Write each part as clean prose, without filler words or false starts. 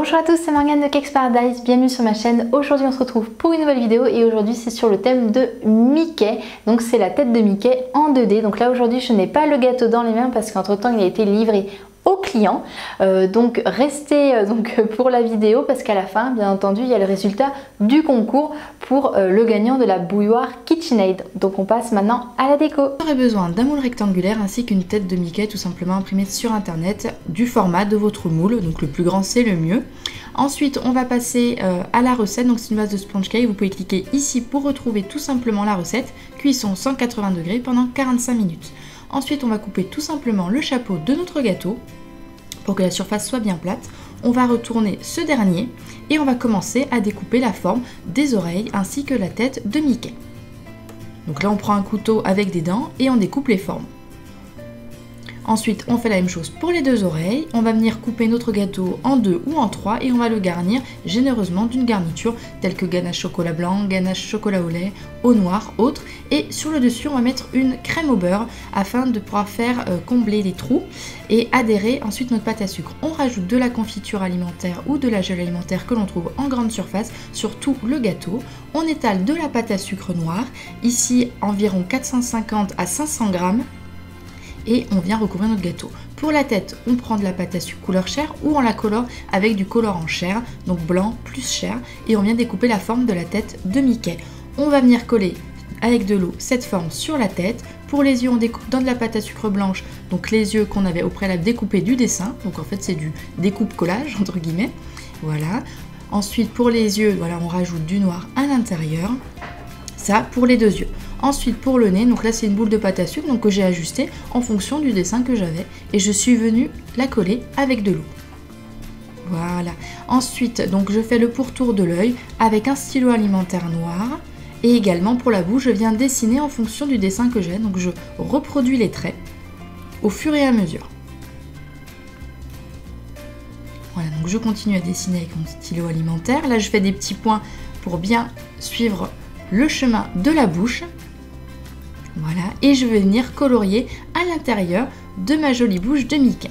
Bonjour à tous, c'est Morgane de Cakes Paradise, bienvenue sur ma chaîne. Aujourd'hui on se retrouve pour une nouvelle vidéo et aujourd'hui c'est sur le thème de Mickey. Donc c'est la tête de Mickey en 2D. Donc là aujourd'hui je n'ai pas le gâteau dans les mains parce qu'entre temps il a été livré au client. Donc restez pour la vidéo parce qu'à la fin bien entendu il y a le résultat du concours pour le gagnant de la bouilloire KitchenAid. Donc on passe maintenant à la déco. Vous aurez besoin d'un moule rectangulaire ainsi qu'une tête de Mickey tout simplement imprimée sur internet du format de votre moule. Donc le plus grand c'est le mieux. Ensuite on va passer à la recette. Donc c'est une base de sponge cake. Vous pouvez cliquer ici pour retrouver tout simplement la recette. Cuisson 180 degrés pendant 45 minutes. Ensuite on va couper tout simplement le chapeau de notre gâteau pour que la surface soit bien plate. On va retourner ce dernier et on va commencer à découper la forme des oreilles ainsi que la tête de Mickey. Donc là on prend un couteau avec des dents et on découpe les formes. Ensuite on fait la même chose pour les deux oreilles. On va venir couper notre gâteau en 2 ou en 3 et on va le garnir généreusement d'une garniture telle que ganache chocolat blanc, ganache chocolat au lait, au noir, autres. Et sur le dessus on va mettre une crème au beurre afin de pouvoir faire combler les trous et adhérer ensuite notre pâte à sucre. On rajoute de la confiture alimentaire ou de la gelée alimentaire que l'on trouve en grande surface sur tout le gâteau. On étale de la pâte à sucre noire, ici environ 450 à 500 grammes. Et on vient recouvrir notre gâteau. Pour la tête, on prend de la pâte à sucre couleur chair ou on la colore avec du colorant chair, donc blanc plus chair, et on vient découper la forme de la tête de Mickey. On va venir coller avec de l'eau cette forme sur la tête. Pour les yeux, on découpe dans de la pâte à sucre blanche, donc les yeux qu'on avait au préalable découpés du dessin, donc en fait c'est du découpe-collage entre guillemets, voilà. Ensuite pour les yeux, voilà, on rajoute du noir à l'intérieur, ça pour les deux yeux. Ensuite pour le nez, donc là c'est une boule de pâte à sucre donc que j'ai ajustée en fonction du dessin que j'avais et je suis venue la coller avec de l'eau. Voilà. Ensuite donc je fais le pourtour de l'œil avec un stylo alimentaire noir et également pour la bouche je viens dessiner en fonction du dessin que j'ai, donc je reproduis les traits au fur et à mesure. Voilà, donc je continue à dessiner avec mon stylo alimentaire. Là je fais des petits points pour bien suivre le chemin de la bouche. Voilà, et je vais venir colorier à l'intérieur de ma jolie bouche de Mickey.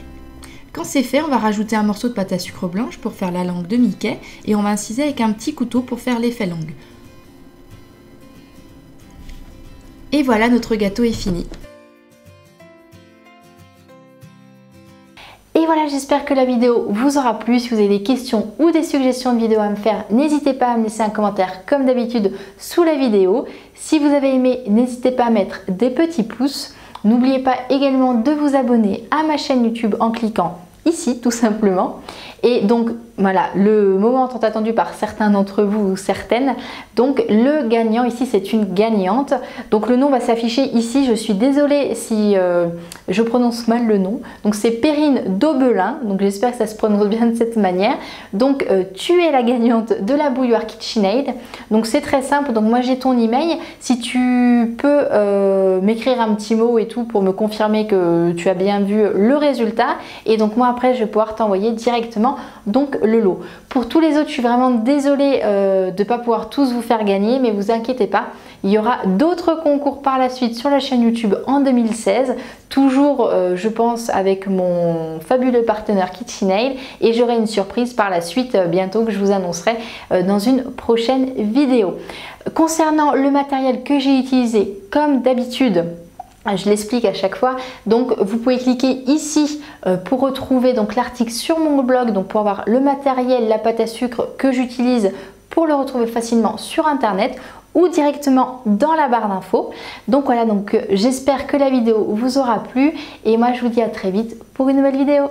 Quand c'est fait, on va rajouter un morceau de pâte à sucre blanche pour faire la langue de Mickey et on va inciser avec un petit couteau pour faire l'effet langue. Et voilà, notre gâteau est fini. Et voilà, j'espère que la vidéo vous aura plu. Si vous avez des questions ou des suggestions de vidéos à me faire, n'hésitez pas à me laisser un commentaire comme d'habitude sous la vidéo. Si vous avez aimé, n'hésitez pas à mettre des petits pouces. N'oubliez pas également de vous abonner à ma chaîne YouTube en cliquant ici tout simplement. Et donc voilà, le moment tant attendu par certains d'entre vous ou certaines. Donc le gagnant ici c'est une gagnante. Donc le nom va s'afficher ici. Je suis désolée si je prononce mal le nom. Donc c'est Perrine Daubelin. Donc j'espère que ça se prononce bien de cette manière. Donc tu es la gagnante de la bouilloire KitchenAid. Donc c'est très simple. Donc moi j'ai ton email. Si tu peux m'écrire un petit mot et tout pour me confirmer que tu as bien vu le résultat. Et donc moi après je vais pouvoir t'envoyer directement donc le lot. Pour tous les autres, je suis vraiment désolée de ne pas pouvoir tous vous faire gagner, mais vous inquiétez pas, il y aura d'autres concours par la suite sur la chaîne YouTube en 2016, toujours je pense avec mon fabuleux partenaire KitchenAid, et j'aurai une surprise par la suite bientôt que je vous annoncerai dans une prochaine vidéo. Concernant le matériel que j'ai utilisé, comme d'habitude, je l'explique à chaque fois, donc vous pouvez cliquer ici pour retrouver l'article sur mon blog, donc pour avoir le matériel, la pâte à sucre que j'utilise pour le retrouver facilement sur internet ou directement dans la barre d'infos. Donc voilà, donc j'espère que la vidéo vous aura plu et moi je vous dis à très vite pour une nouvelle vidéo.